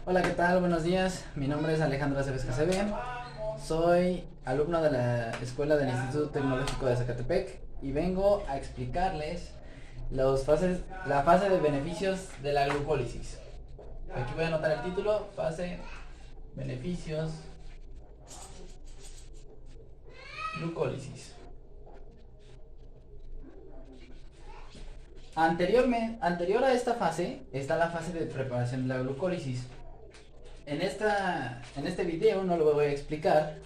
Hola, ¿qué tal? Buenos días. Mi nombre es Alejandro Aceves Casebe. Soy alumno de la escuela del Instituto Tecnológico de Zacatepec y vengo a explicarles la fase de beneficios de la glucólisis. Aquí voy a anotar el título: fase, beneficios, glucólisis. Anterior a esta fase está la fase de preparación de la glucólisis. En este video no lo voy a explicar,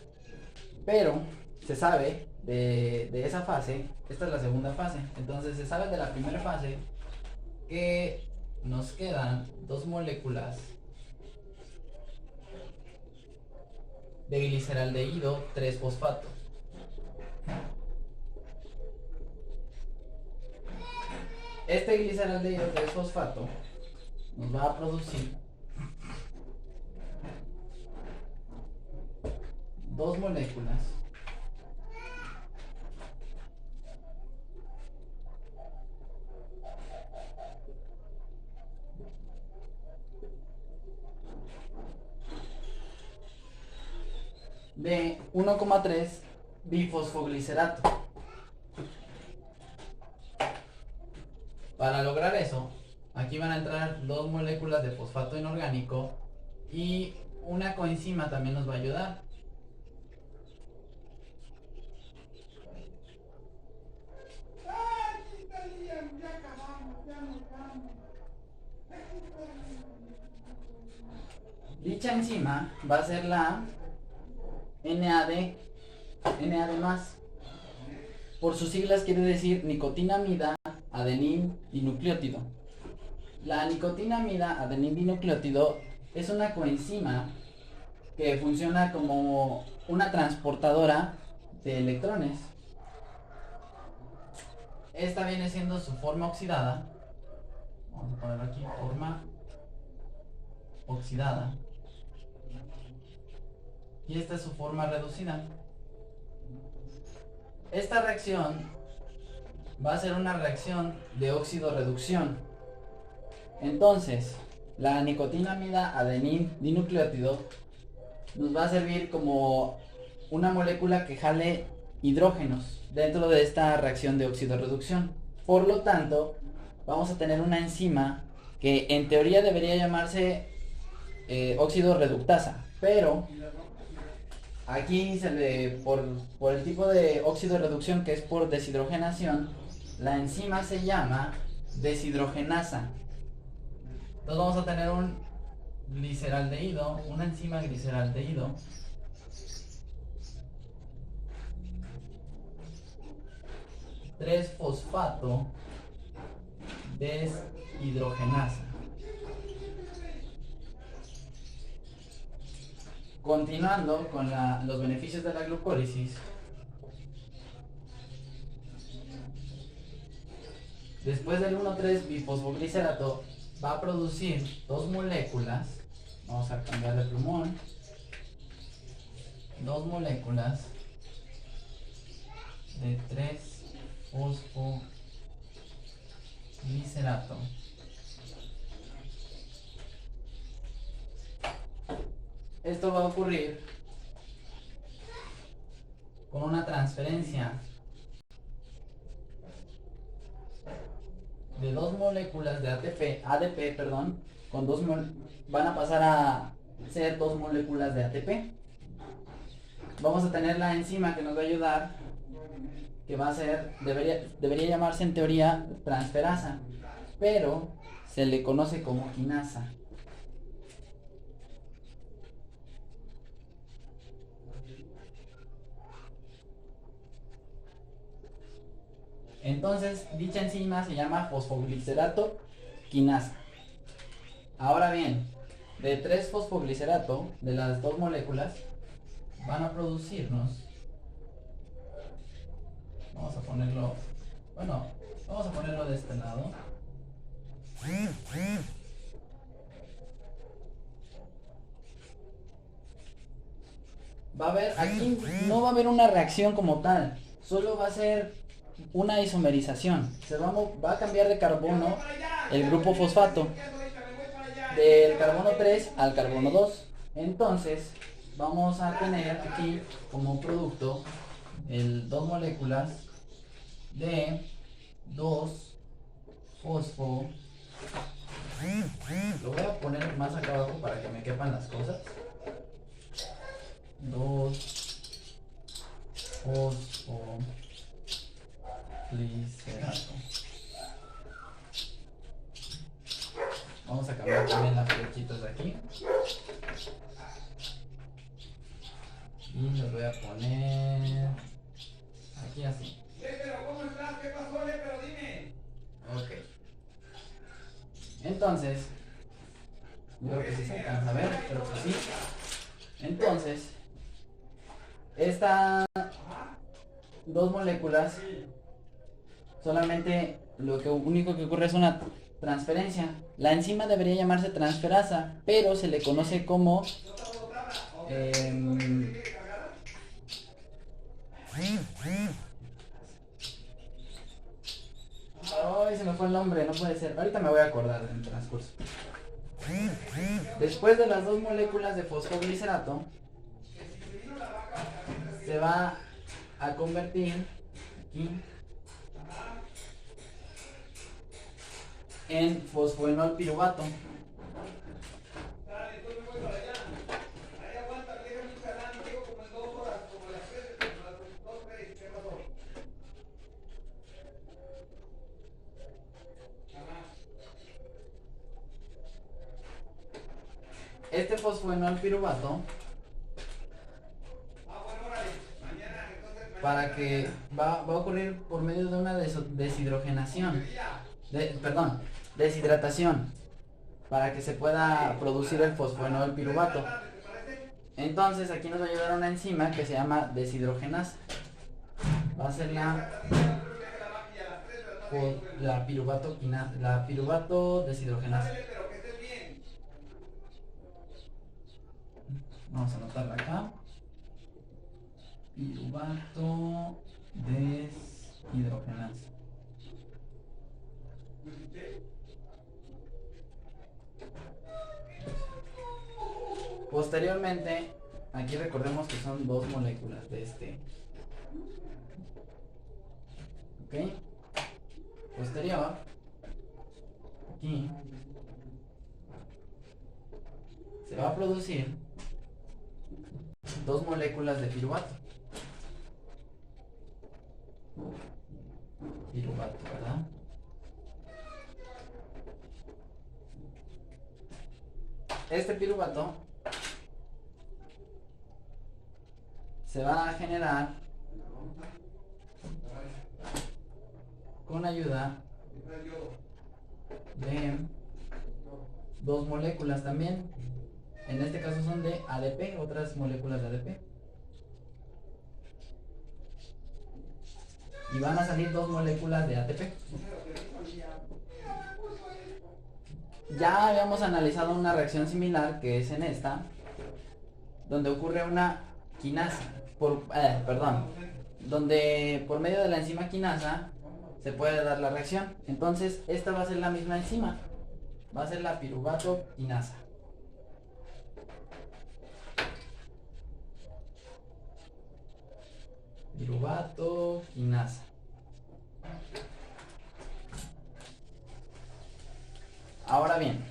pero se sabe de esa fase. Esta es la segunda fase. Entonces se sabe de la primera fase que nos quedan dos moléculas de gliceraldehído 3-fosfato. Este gliceraldehído 3-fosfato nos va a producir dos moléculas de 1,3 bifosfoglicerato. Para lograr eso, aquí van a entrar dos moléculas de fosfato inorgánico y una coenzima también nos va a ayudar. Dicha enzima va a ser la NAD+. Por sus siglas quiere decir nicotinamida adenin dinucleótido. La nicotinamida adenin dinucleótido es una coenzima que funciona como una transportadora de electrones. Esta viene siendo su forma oxidada. Vamos a ponerlo aquí, forma oxidada. Y esta es su forma reducida. Esta reacción va a ser una reacción de óxido-reducción. Entonces, la nicotinamida adenin dinucleótido nos va a servir como una molécula que jale hidrógenos dentro de esta reacción de óxido-reducción. Por lo tanto, vamos a tener una enzima que en teoría debería llamarse óxido reductasa, pero aquí por el tipo de óxido reducción, que es por deshidrogenación, la enzima se llama deshidrogenasa. Entonces vamos a tener un gliceraldehído, una enzima gliceraldehído tres-fosfato deshidrogenasa. Continuando con los beneficios de la glucólisis, después del 1,3-bifosfoglicerato va a producir dos moléculas. Vamos a cambiar de plumón. Dos moléculas de 3-fosfoglicerato. Esto va a ocurrir con una transferencia de dos moléculas de ADP, van a pasar a ser dos moléculas de ATP. Vamos a tener la enzima que nos va a ayudar, que va a ser, debería llamarse en teoría transferasa, pero se le conoce como quinasa. Entonces, dicha enzima se llama fosfoglicerato quinasa. Ahora bien, de 3-fosfoglicerato, de las dos moléculas, van a producirnos. Vamos a ponerlo de este lado. Aquí no va a haber una reacción como tal, solo va a ser una isomerización. Va a cambiar de carbono el grupo fosfato. del carbono 3 al carbono 2. Entonces vamos a tener aquí como producto dos moléculas de 2 fosfo. Lo voy a poner más acá abajo para que me quepan las cosas. 2 fosfoglicerato. Vamos a cambiar también las flechitas de aquí. Y los voy a poner aquí así. Pero ¿cómo estás? ¿Qué pasó? Pero dime. Ok. Entonces, yo creo que sí se alcanza a ver, pero pues sí. Entonces, estas dos moléculas, solamente lo único que ocurre es una transferencia. La enzima debería llamarse transferasa, pero se le conoce como ay, se me fue el nombre, no puede ser. Ahorita me voy a acordar en el transcurso. Después de las dos moléculas de fosfoglicerato, se va a convertir aquí en fosfoenol piruvato. Este fosfoenol piruvato, para que va a ocurrir por medio de una deshidrogenación, deshidratación, para que se pueda producir el fosfoenol piruvato. Entonces aquí nos va a ayudar una enzima que se llama deshidrogenasa. Va a ser la piruvato deshidrogenasa. Vamos a anotarla acá. Piruvato deshidrogenasa. Posteriormente, aquí recordemos que son dos moléculas de este. Ok. Posterior, aquí se va a producir dos moléculas de piruvato. Piruvato, ¿verdad? Este piruvato se va a generar con ayuda de dos moléculas también. En este caso son de ADP, otras moléculas de ADP. Y van a salir dos moléculas de ATP. Ya habíamos analizado una reacción similar, que es en esta, donde ocurre una quinasa, donde por medio de la enzima quinasa se puede dar la reacción. Entonces esta va a ser la misma enzima, va a ser la piruvato quinasa. Piruvato quinasa. Ahora bien,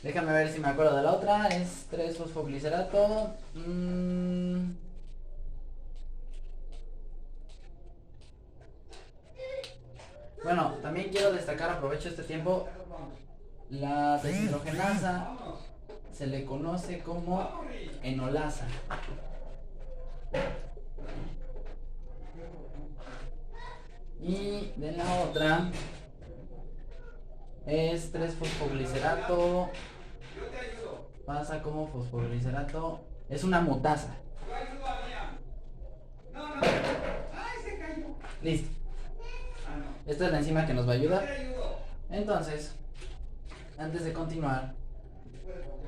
déjame ver si me acuerdo de la otra. Es 3-fosfoglicerato. Bueno, también quiero destacar, aprovecho este tiempo, la deshidrogenasa se le conoce como enolasa. Y de la otra es 3-fosfoglicerato. Pasa como fosfoglicerato. Es una mutasa. Listo. Esta es la enzima que nos va a ayudar. Entonces, antes de continuar,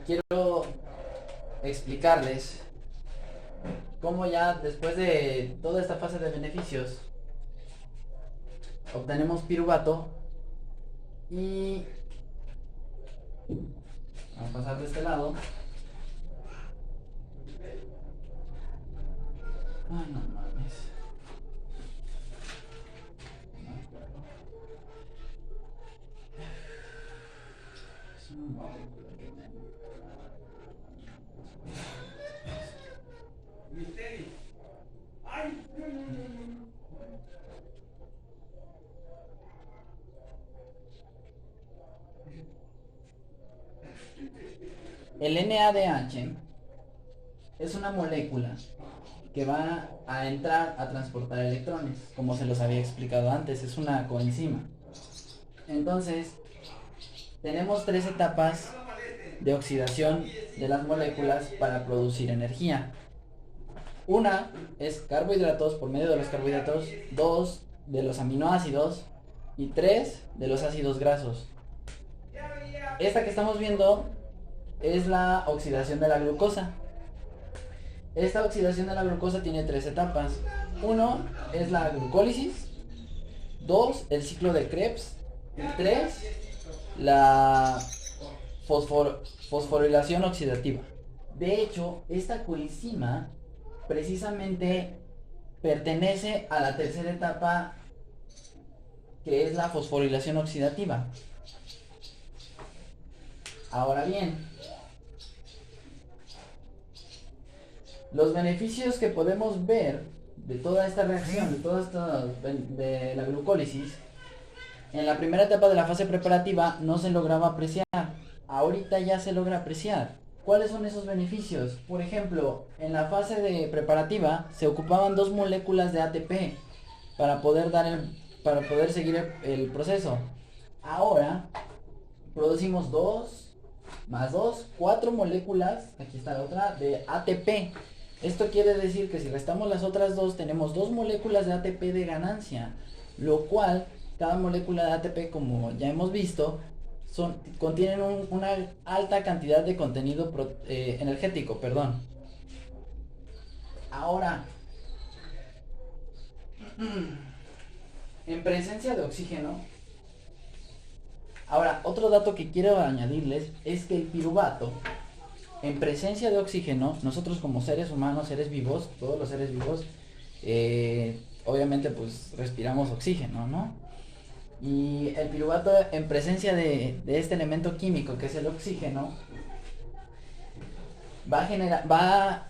quiero explicarles cómo ya después de toda esta fase de beneficios obtenemos piruvato y a pasar de este lado. Ay, no mames. No me acuerdo. Es una molécula que Misterio. ¡Ay! No, no, no, no. El NADH es una molécula que va a entrar a transportar electrones, como se los había explicado antes, es una coenzima. Entonces, tenemos 3 etapas de oxidación de las moléculas para producir energía. Una es carbohidratos por medio de los carbohidratos, 2 de los aminoácidos y 3 de los ácidos grasos. Esta que estamos viendo es la oxidación de la glucosa. Esta oxidación de la glucosa tiene 3 etapas. 1 es la glucólisis, 2 el ciclo de Krebs y 3 la fosforilación oxidativa. De hecho, esta coenzima precisamente pertenece a la tercera etapa, que es la fosforilación oxidativa. Ahora bien, los beneficios que podemos ver de toda esta reacción, de la glucólisis, en la primera etapa de la fase preparativa no se lograba apreciar. Ahorita ya se logra apreciar. ¿Cuáles son esos beneficios? Por ejemplo, en la fase de preparativa se ocupaban 2 moléculas de ATP para poder seguir el proceso. Ahora producimos 2 más 2, 4 moléculas, aquí está la otra, de ATP. Esto quiere decir que si restamos las otras 2, tenemos 2 moléculas de ATP de ganancia, lo cual cada molécula de ATP, como ya hemos visto, contienen una alta cantidad de contenido energético, perdón. Ahora, en presencia de oxígeno, otro dato que quiero añadirles es que el piruvato, en presencia de oxígeno, nosotros como seres humanos, seres vivos, todos los seres vivos, obviamente pues respiramos oxígeno, ¿no? Y el piruvato en presencia de este elemento químico que es el oxígeno va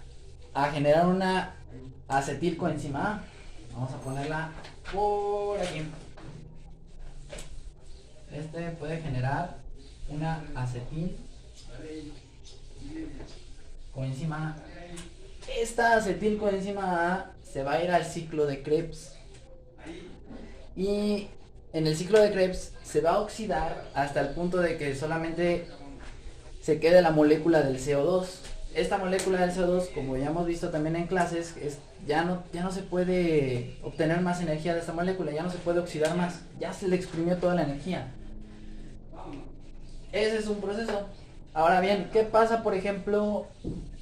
a generar una acetilcoenzima A. Vamos a ponerla por aquí. Este puede generar una acetilcoenzima A. Esta acetilcoenzima A se va a ir al ciclo de Krebs. Y en el ciclo de Krebs se va a oxidar hasta el punto de que solamente se quede la molécula del CO2. Esta molécula del CO2, como ya hemos visto también en clases, ya no se puede obtener más energía de esta molécula, ya no se puede oxidar más, ya se le exprimió toda la energía. Ese es un proceso. Ahora bien, ¿qué pasa por ejemplo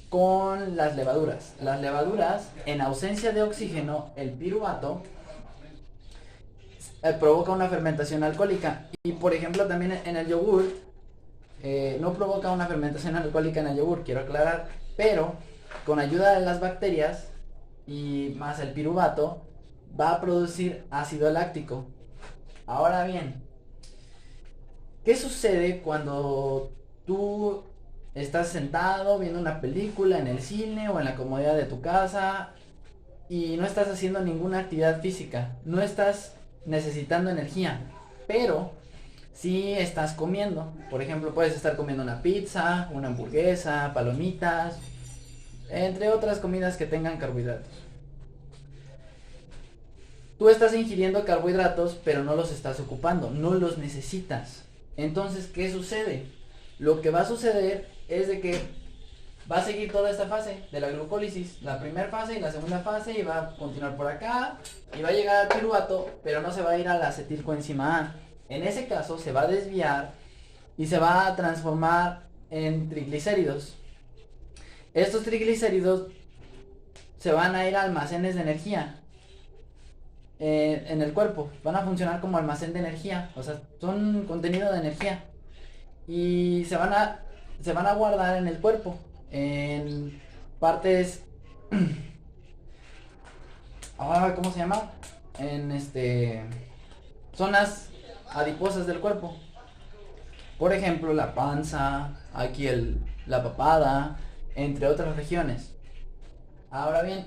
con las levaduras? Las levaduras, en ausencia de oxígeno, el piruvato provoca una fermentación alcohólica. Y por ejemplo también en el yogur, no provoca una fermentación alcohólica en el yogur, quiero aclarar, pero con ayuda de las bacterias y más el piruvato va a producir ácido láctico. Ahora bien, ¿qué sucede cuando tú estás sentado viendo una película en el cine o en la comodidad de tu casa y no estás haciendo ninguna actividad física? No estás necesitando energía, pero sí estás comiendo. Por ejemplo, puedes estar comiendo una pizza, una hamburguesa, palomitas, entre otras comidas que tengan carbohidratos. Tú estás ingiriendo carbohidratos, pero no los estás ocupando, no los necesitas. Entonces, ¿qué sucede? Lo que va a suceder es de que va a seguir toda esta fase de la glucólisis, la primera fase y la segunda fase, y va a continuar por acá, y va a llegar al piruvato, pero no se va a ir a la acetilcoenzima A. En ese caso se va a desviar y se va a transformar en triglicéridos. Estos triglicéridos se van a ir a almacenes de energía en el cuerpo, van a funcionar como almacén de energía, o sea, son contenido de energía, y se van a se van a guardar en el cuerpo, en partes, ¿cómo se llama? En zonas adiposas del cuerpo. Por ejemplo, la panza, aquí la papada, entre otras regiones. Ahora bien,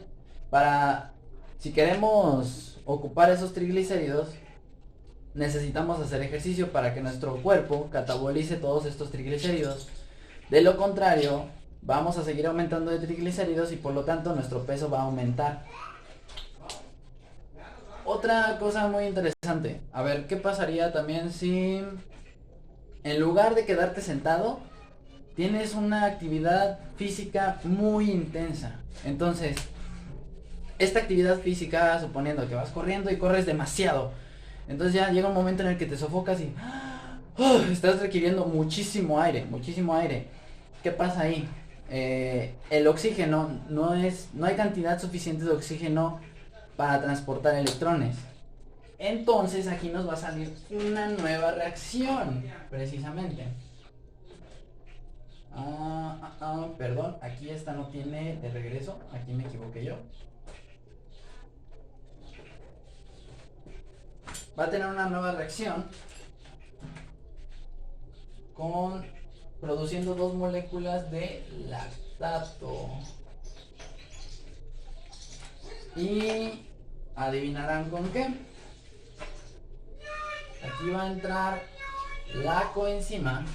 si queremos ocupar esos triglicéridos, necesitamos hacer ejercicio para que nuestro cuerpo catabolice todos estos triglicéridos. De lo contrario, vamos a seguir aumentando de triglicéridos y por lo tanto nuestro peso va a aumentar. Otra cosa muy interesante, a ver, ¿qué pasaría también si en lugar de quedarte sentado, tienes una actividad física muy intensa? Entonces, esta actividad física, suponiendo que vas corriendo y corres demasiado, entonces ya llega un momento en el que te sofocas y estás requiriendo muchísimo aire, muchísimo aire. ¿Qué pasa ahí? El oxígeno no hay cantidad suficiente de oxígeno para transportar electrones. Entonces aquí nos va a salir una nueva reacción, precisamente. Perdón, aquí esta no tiene de regreso, aquí me equivoqué yo. Va a tener una nueva reacción produciendo 2 moléculas de lactato. Y adivinarán con qué. Aquí va a entrar la coenzima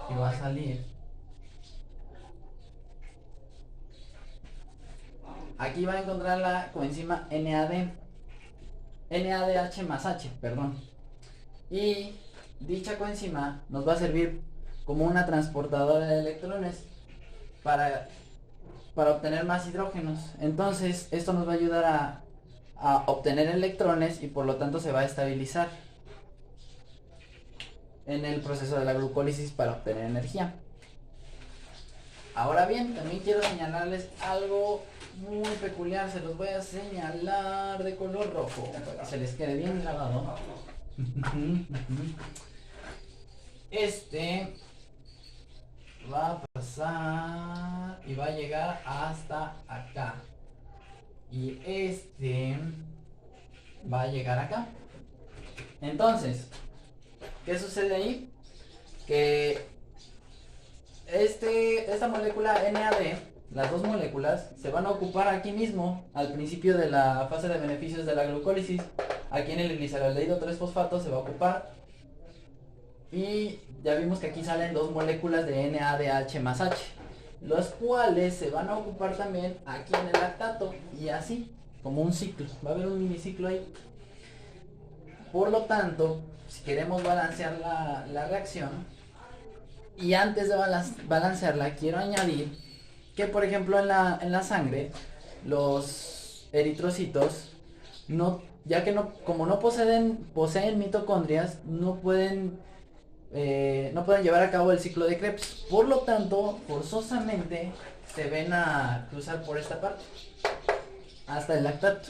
y va a salir. Aquí va a encontrar la coenzima NADH más H, perdón. Y dicha coenzima nos va a servir como una transportadora de electrones para obtener más hidrógenos. Entonces esto nos va a ayudar a obtener electrones y por lo tanto se va a estabilizar en el proceso de la glucólisis para obtener energía. Ahora bien, también quiero señalarles algo muy peculiar. Se los voy a señalar de color rojo para que se les quede bien grabado. Va a pasar y va a llegar hasta acá. Y va a llegar acá. Entonces, ¿qué sucede ahí? Que esta molécula NAD, las 2 moléculas, se van a ocupar aquí mismo, al principio de la fase de beneficios de la glucólisis. Aquí en el gliceraldehído 3-fosfato se va a ocupar. Y ya vimos que aquí salen 2 moléculas de NADH más H, los cuales se van a ocupar también aquí en el lactato. Y así, como un ciclo, va a haber un miniciclo ahí. Por lo tanto, si queremos balancear la reacción, y antes de balancearla, quiero añadir que, por ejemplo, en la sangre, los eritrocitos, como no poseen mitocondrias, no pueden llevar a cabo el ciclo de Krebs. Por lo tanto, forzosamente se ven a cruzar por esta parte hasta el lactato.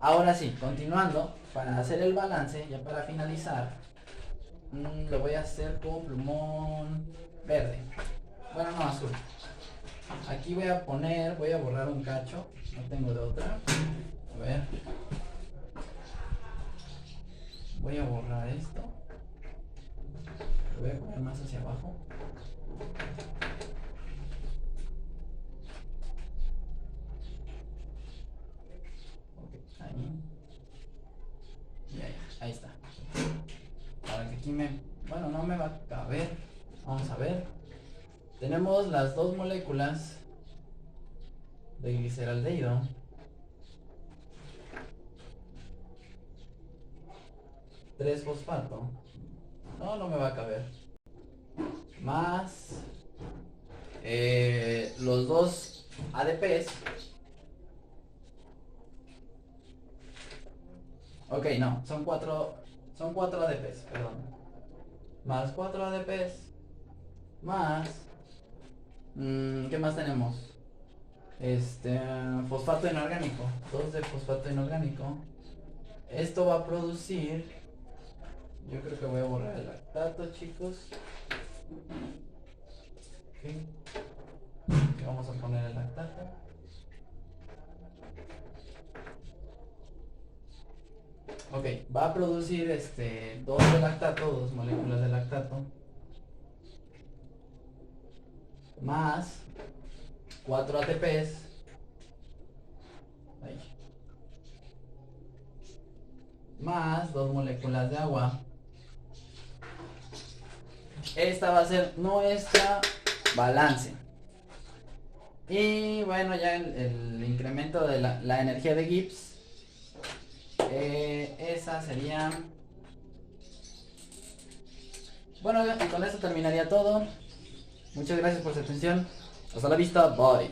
Ahora sí, continuando, para hacer el balance, ya para finalizar, lo voy a hacer con plumón verde. Bueno, no, azul. Aquí voy a borrar un cacho, no tengo de otra. A ver. Voy a borrar esto. Lo voy a poner más hacia abajo. Ok, ahí. Y ahí está. Ahora que aquí bueno, no me va a caber. Vamos a ver. Tenemos las 2 moléculas de gliceraldehído. Fosfato. No me va a caber. Más los 2 ADPs. Ok, no, son 4 ADPs, perdón. Más 4 ADPs. Más ¿qué más tenemos? Fosfato inorgánico. 2 de fosfato inorgánico. Esto va a producir... Yo creo que voy a borrar el lactato, chicos. Ok. Y vamos a poner el lactato. Ok, va a producir dos de lactato, dos moléculas de lactato. Más 4 ATPs. Ahí. Más 2 moléculas de agua. Esta va a ser nuestra balance. Y bueno, ya el incremento de la energía de Gibbs. Esa sería... Bueno, y con esto terminaría todo. Muchas gracias por su atención. Hasta la vista. Bye.